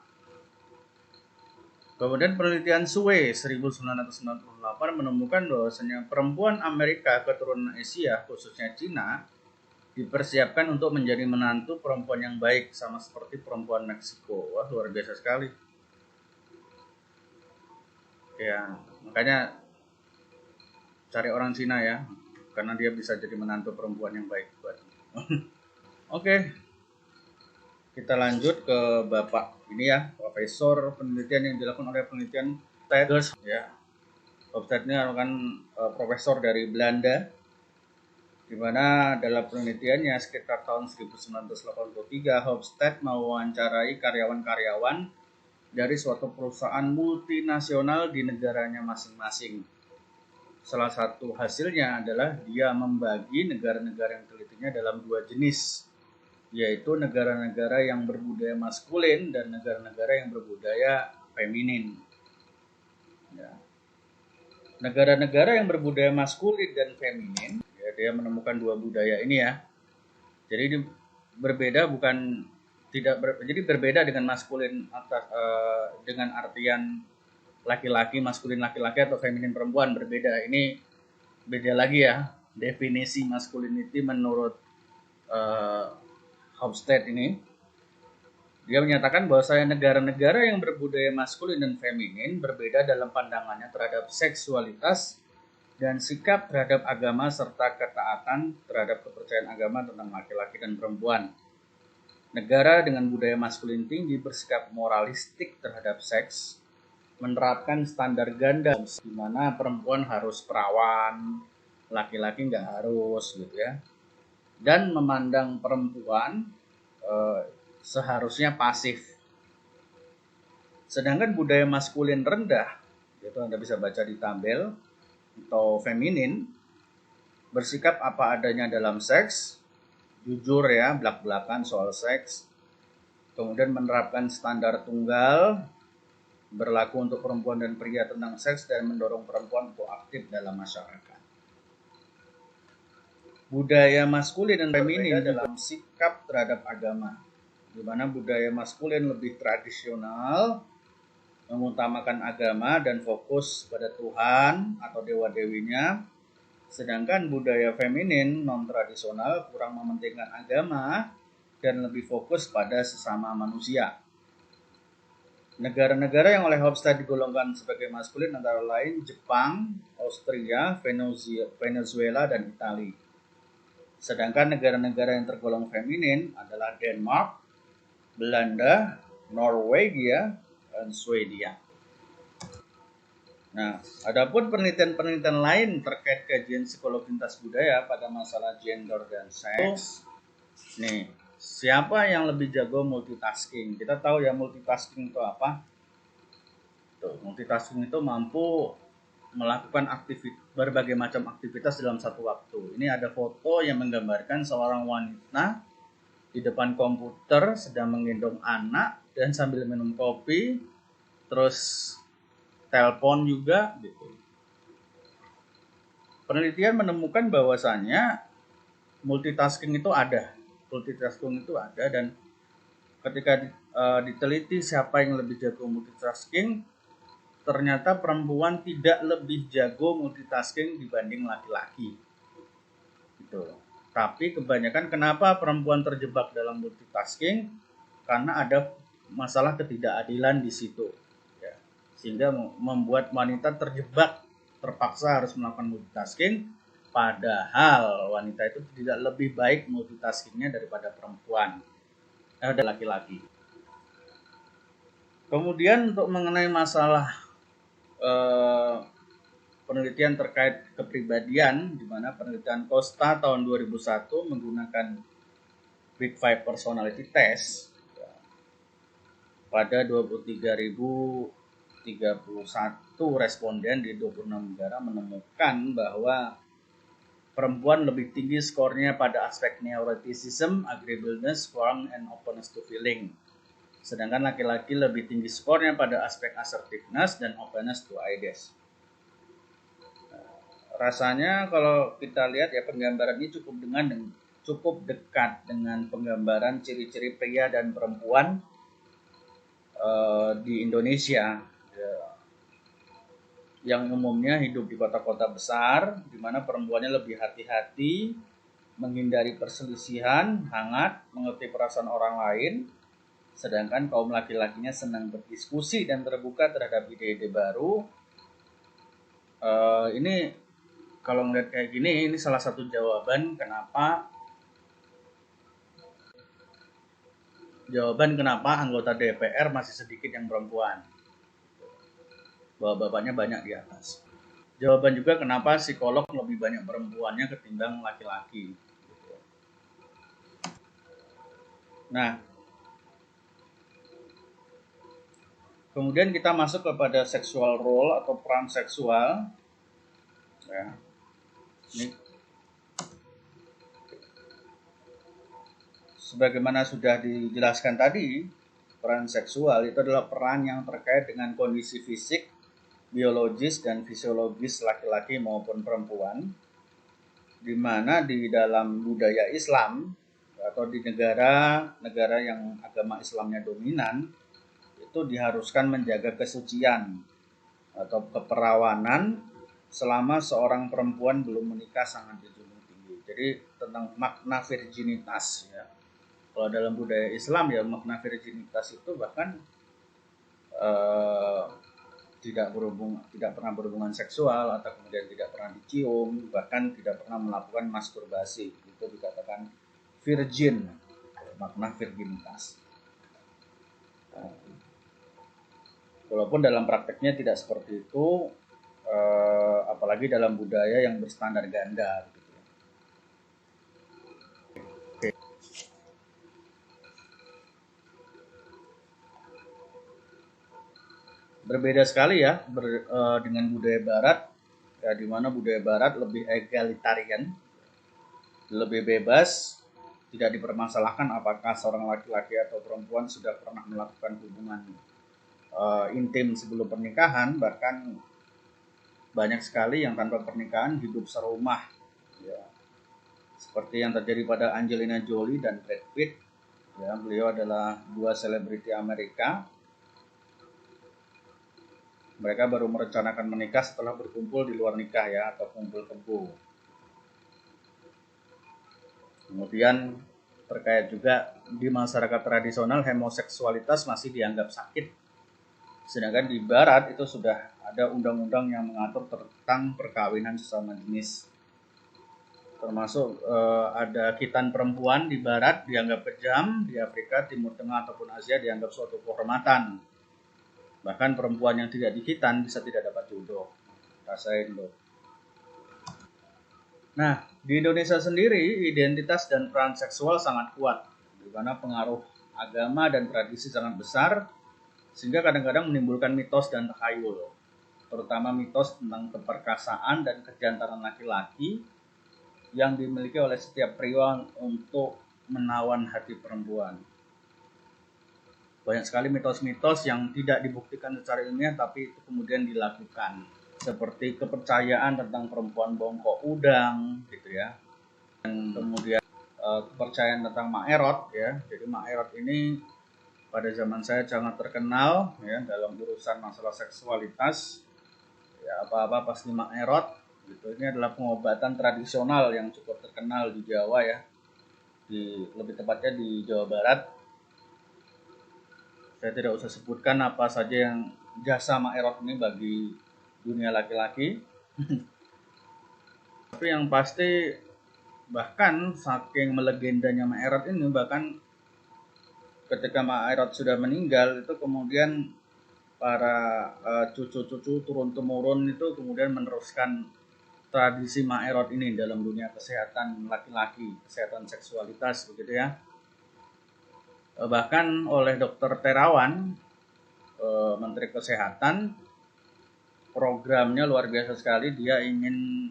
Kemudian penelitian Sue 1998 menemukan bahwasanya perempuan Amerika keturunan Asia, khususnya Cina, dipersiapkan untuk menjadi menantu perempuan yang baik, sama seperti perempuan Meksiko. Wah, luar biasa sekali. Ya, makanya cari orang Cina ya, karena dia bisa jadi menantu perempuan yang baik buat. Oke, kita lanjut ke Bapak ini ya, Profesor penelitian yang dilakukan oleh penelitian Tigers ya. Hofstede ini merupakan profesor dari Belanda, di mana dalam penelitiannya sekitar tahun 1983 Hofstede mewawancarai karyawan-karyawan dari suatu perusahaan multinasional di negaranya masing-masing. Salah satu hasilnya adalah dia membagi negara-negara yang ditelitinya dalam dua jenis, yaitu negara-negara yang berbudaya maskulin dan negara-negara yang berbudaya feminin. Ya. Negara-negara yang berbudaya maskulin dan feminin, ya, dia menemukan dua budaya ini ya. Jadi ini berbeda jadi berbeda dengan maskulin dengan artian laki-laki, maskulin laki-laki atau feminin perempuan, berbeda. Ini beda lagi ya. Definisi masculinity menurut Hofstede ini. Dia menyatakan bahwa negara-negara yang berbudaya maskulin dan feminin berbeda dalam pandangannya terhadap seksualitas dan sikap terhadap agama serta ketaatan terhadap kepercayaan agama tentang laki-laki dan perempuan. Negara dengan budaya maskulin tinggi bersikap moralistik terhadap seks, menerapkan standar ganda di mana perempuan harus perawan, laki-laki nggak harus gitu ya, dan memandang perempuan seharusnya pasif. Sedangkan budaya maskulin rendah, itu Anda bisa baca di tabel, atau feminin, bersikap apa adanya dalam seks, jujur ya, belak-belakan soal seks, kemudian menerapkan standar tunggal, berlaku untuk perempuan dan pria tentang seks, dan mendorong perempuan untuk aktif dalam masyarakat. Budaya maskulin dan feminin dalam sikap terhadap agama, di mana budaya maskulin lebih tradisional, mengutamakan agama dan fokus pada Tuhan atau dewa-dewinya, sedangkan budaya feminin non-tradisional kurang mementingkan agama dan lebih fokus pada sesama manusia. Negara-negara yang oleh Hofstede digolongkan sebagai maskulin antara lain Jepang, Austria, Venezuela, dan Italia. Sedangkan negara-negara yang tergolong feminin adalah Denmark, Belanda, Norwegia, dan Swedia. Nah, adapun penelitian-penelitian lain terkait kajian psikologi lintas budaya pada masalah gender dan seks. Nih, siapa yang lebih jago multitasking? Kita tahu ya multitasking itu apa? Tuh, multitasking itu mampu melakukan berbagai macam aktivitas dalam satu waktu. Ini ada foto yang menggambarkan seorang wanita di depan komputer sedang menggendong anak dan sambil minum kopi, terus telepon juga gitu. Penelitian menemukan bahwasannya multitasking itu ada. Multitasking itu ada, dan ketika diteliti siapa yang lebih jago multitasking, ternyata perempuan tidak lebih jago multitasking dibanding laki-laki. Gitu. Tapi kebanyakan kenapa perempuan terjebak dalam multitasking? Karena ada masalah ketidakadilan di situ. Ya. Sehingga membuat wanita terjebak, terpaksa harus melakukan multitasking, padahal wanita itu tidak lebih baik multitaskingnya daripada perempuan, ada laki-laki. Kemudian untuk mengenai masalah penelitian terkait kepribadian, di mana penelitian Costa tahun 2001 menggunakan Big Five Personality Test pada 23.031 responden di 26 negara menemukan bahwa perempuan lebih tinggi skornya pada aspek neuroticism, agreeableness, warmth, and openness to feeling. Sedangkan laki-laki lebih tinggi skornya pada aspek assertiveness dan openness to ideas. Rasanya kalau kita lihat ya, penggambaran ini cukup dekat dengan penggambaran ciri-ciri pria dan perempuan di Indonesia, yang umumnya hidup di kota-kota besar, di mana perempuannya lebih hati-hati, menghindari perselisihan, hangat, mengerti perasaan orang lain, sedangkan kaum laki-lakinya senang berdiskusi dan terbuka terhadap ide-ide baru. Ini kalau ngeliat kayak gini, ini salah satu jawaban kenapa anggota DPR masih sedikit yang perempuan. Bapak-bapaknya banyak di atas. Jawaban juga kenapa psikolog lebih banyak perempuannya ketimbang laki-laki. Nah, kemudian kita masuk kepada sexual role atau peran seksual. Ya. Ini sebagaimana sudah dijelaskan tadi, peran seksual itu adalah peran yang terkait dengan kondisi fisik, biologis, dan fisiologis laki-laki maupun perempuan, di mana di dalam budaya Islam atau di negara yang agama Islamnya dominan, itu diharuskan menjaga kesucian atau keperawanan selama seorang perempuan belum menikah sangat dijunjung tinggi. Jadi tentang makna virginitas ya. Kalau dalam budaya Islam ya, makna virginitas itu bahkan tidak pernah berhubungan seksual, atau kemudian tidak pernah dicium, bahkan tidak pernah melakukan masturbasi. Itu dikatakan virgin, makna virginitas. Walaupun dalam prakteknya tidak seperti itu, apalagi dalam budaya yang berstandar ganda. Oke. Berbeda sekali ya dengan budaya Barat, ya, di mana budaya Barat lebih egalitarian, lebih bebas, tidak dipermasalahkan apakah seorang laki-laki atau perempuan sudah pernah melakukan hubungan intim sebelum pernikahan. Bahkan banyak sekali yang tanpa pernikahan hidup serumah, ya. Seperti yang terjadi pada Angelina Jolie dan Brad Pitt. Ya, beliau adalah dua selebriti Amerika. Mereka baru merencanakan menikah setelah berkumpul di luar nikah ya, atau kumpul kebo. Kemudian terkait juga di masyarakat tradisional homoseksualitas masih dianggap sakit. Sedangkan di Barat itu sudah ada undang-undang yang mengatur tentang perkawinan sesama jenis. Termasuk ada khitan perempuan di Barat dianggap kejam, di Afrika, Timur Tengah ataupun Asia dianggap suatu kehormatan. Bahkan perempuan yang tidak dikhitan bisa tidak dapat jodoh. Rasain loh. Nah, di Indonesia sendiri identitas dan peran seksual sangat kuat, di mana pengaruh agama dan tradisi sangat besar, sehingga kadang-kadang menimbulkan mitos dan takhayul, terutama mitos tentang keperkasaan dan kejantanan laki-laki yang dimiliki oleh setiap pria untuk menawan hati perempuan. Banyak sekali mitos-mitos yang tidak dibuktikan secara ilmiah tapi itu kemudian dilakukan. Seperti kepercayaan tentang perempuan bongkok udang gitu ya. Dan kemudian kepercayaan tentang Maerot ya. Jadi Maerot ini pada zaman saya sangat terkenal ya dalam urusan masalah seksualitas. Ya apa-apa pasti Maerot gitu. Ini adalah pengobatan tradisional yang cukup terkenal di Jawa ya. Lebih tepatnya di Jawa Barat. Saya tidak usah sebutkan apa saja yang jasa Maerot ini bagi dunia laki-laki. Tapi yang pasti bahkan saking melegendanya Maerot ini, bahkan ketika Maerot sudah meninggal itu kemudian para cucu-cucu turun-temurun itu kemudian meneruskan tradisi Maerot ini dalam dunia kesehatan laki-laki, kesehatan seksualitas begitu ya. Bahkan oleh Dr. Terawan, Menteri Kesehatan, programnya luar biasa sekali. Dia ingin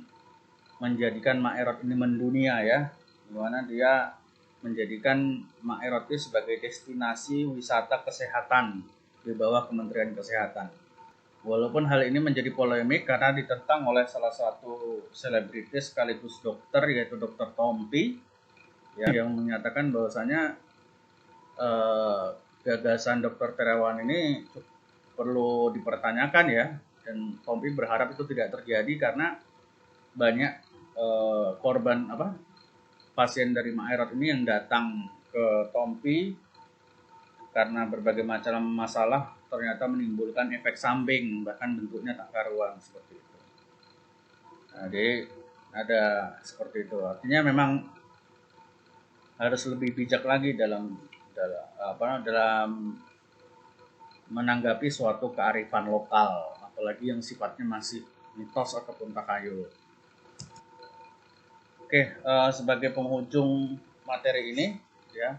menjadikan Maerot ini mendunia ya, dimana dia menjadikan Maerot ini sebagai destinasi wisata kesehatan di bawah Kementerian Kesehatan. Walaupun hal ini menjadi polemik karena ditentang oleh salah satu selebritis sekaligus dokter yaitu Dr. Tompi ya, yang menyatakan bahwasanya gagasan Dr. Terawan ini perlu dipertanyakan ya, dan Tompi berharap itu tidak terjadi karena banyak korban pasien dari Maerot ini yang datang ke Tompi karena berbagai macam masalah ternyata menimbulkan efek samping, bahkan bentuknya tak karuan seperti itu. Nah, jadi ada seperti itu. Artinya memang harus lebih bijak lagi dalam menanggapi suatu kearifan lokal, apalagi yang sifatnya masih mitos ataupun takhayul. Oke, sebagai penghujung materi ini, ya,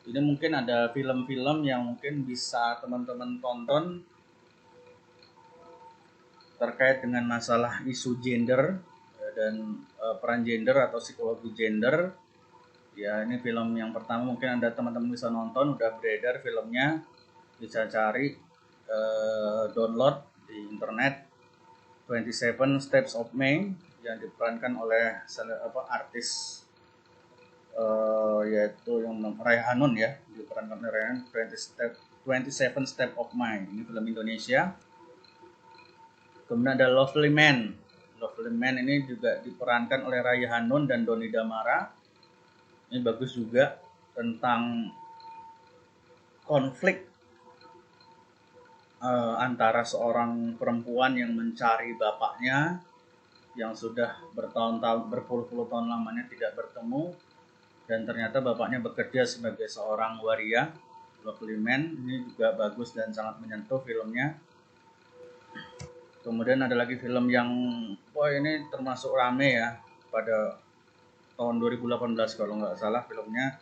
ini mungkin ada film-film yang mungkin bisa teman-teman tonton terkait dengan masalah isu gender dan peran gender atau psikologi gender. Ya, ini film yang pertama mungkin Anda teman-teman bisa nonton, udah beredar filmnya, bisa cari download di internet. 27 Steps of May yang diperankan oleh artis yaitu yang Raihanun ya, diperankan oleh Raihanun. 27 Steps of May, ini film Indonesia. Kemudian ada Lovely Man. Lovely Man ini juga diperankan oleh Raihanun dan Doni Damara. Ini bagus juga tentang konflik antara seorang perempuan yang mencari bapaknya yang sudah bertahun-tahun, berpuluh-puluh tahun lamanya tidak bertemu, dan ternyata bapaknya bekerja sebagai seorang waria. Lovely Man ini juga bagus dan sangat menyentuh filmnya. Kemudian ada lagi film yang ini termasuk rame ya pada tahun 2018 kalau nggak salah, filmnya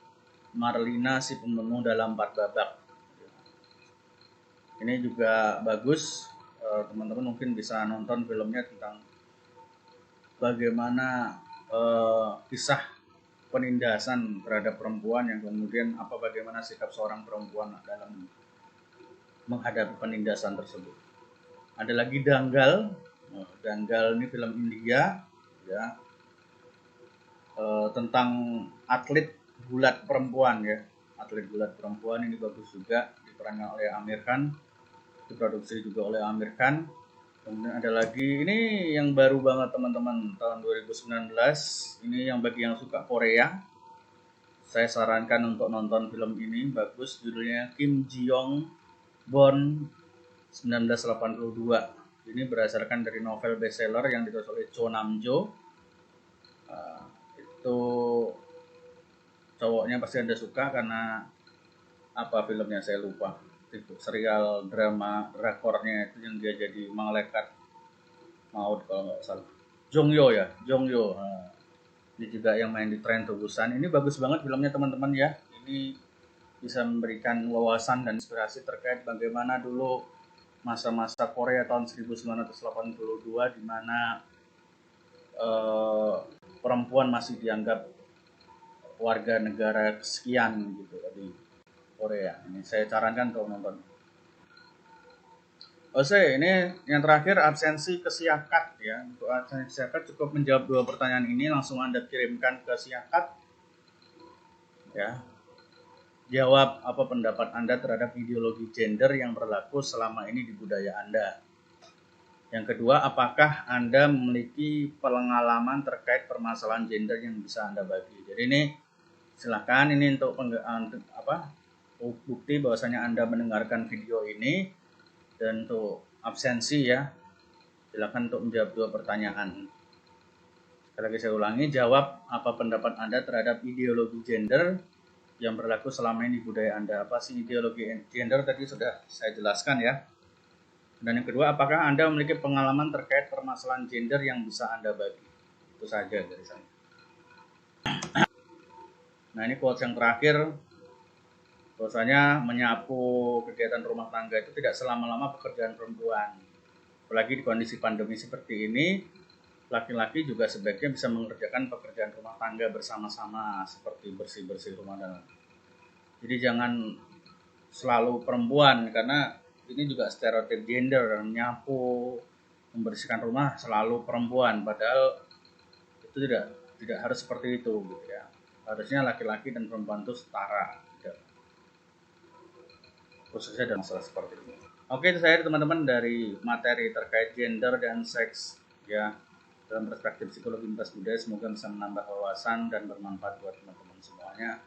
Marlina si Pembunuh dalam 4 babak. Ini juga bagus, teman-teman mungkin bisa nonton filmnya tentang bagaimana kisah penindasan terhadap perempuan yang kemudian bagaimana sikap seorang perempuan dalam menghadapi penindasan tersebut. Ada lagi Danggal. Danggal ini film India ya, tentang atlet gulat perempuan ya. Atlet gulat perempuan ini bagus juga, diperankan oleh Amir Khan, diproduksi juga oleh Amir Khan. Kemudian ada lagi ini yang baru banget teman-teman, tahun 2019. Ini yang bagi yang suka Korea, saya sarankan untuk nonton film ini, bagus, judulnya Kim Ji Young Born 1982. Ini berdasarkan dari novel bestseller yang ditulis oleh Cho Nam-jo. Itu cowoknya pasti Anda suka karena filmnya saya lupa. Serial drama drakornya itu yang dia jadi malaikat maut kalau nggak salah. Jong Yo. Ini juga yang main di Train to Busan. Ini bagus banget filmnya teman-teman ya. Ini bisa memberikan wawasan dan inspirasi terkait bagaimana dulu masa-masa Korea tahun 1982 di mana perempuan masih dianggap warga negara sekian gitu di Korea. Ini saya sarankan untuk nonton. Oke, ini yang terakhir absensi ke Siakat ya. Untuk absensi Siakat cukup menjawab 2 pertanyaan ini, langsung Anda kirimkan ke Siakat ya. Jawab apa pendapat Anda terhadap ideologi gender yang berlaku selama ini di budaya Anda. Yang kedua, apakah Anda memiliki pengalaman terkait permasalahan gender yang bisa Anda bagi? Jadi ini silakan ini untuk bukti bahwasanya Anda mendengarkan video ini. Dan untuk absensi ya, silakan untuk menjawab 2 pertanyaan. Sekali lagi saya ulangi, jawab apa pendapat Anda terhadap ideologi gender yang berlaku selama ini di budaya Anda. Apa sih ideologi gender tadi sudah saya jelaskan ya. Dan yang kedua, apakah Anda memiliki pengalaman terkait permasalahan gender yang bisa Anda bagi? Itu saja dari saya. Nah, ini quotes yang terakhir. Bahwasanya menyapu kegiatan rumah tangga itu tidak selama-lama pekerjaan perempuan. Apalagi di kondisi pandemi seperti ini, laki-laki juga sebaiknya bisa mengerjakan pekerjaan rumah tangga bersama-sama seperti bersih-bersih rumah dan jadi jangan selalu perempuan, karena ini juga stereotip gender, menyapu, membersihkan rumah selalu perempuan, padahal itu tidak harus seperti itu gitu ya. Harusnya laki-laki dan perempuan itu setara gitu, khususnya dalam masalah seperti ini. Oke, itu saya teman-teman dari materi terkait gender dan seks ya dalam perspektif psikologi lintas budaya. Semoga bisa menambah wawasan dan bermanfaat buat teman-teman semuanya.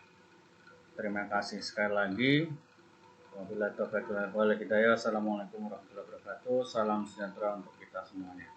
Terima kasih sekali lagi. Wabillahi taufiq wal hidayah. Assalamualaikum warahmatullahi wabarakatuh. Salam sejahtera untuk kita semuanya.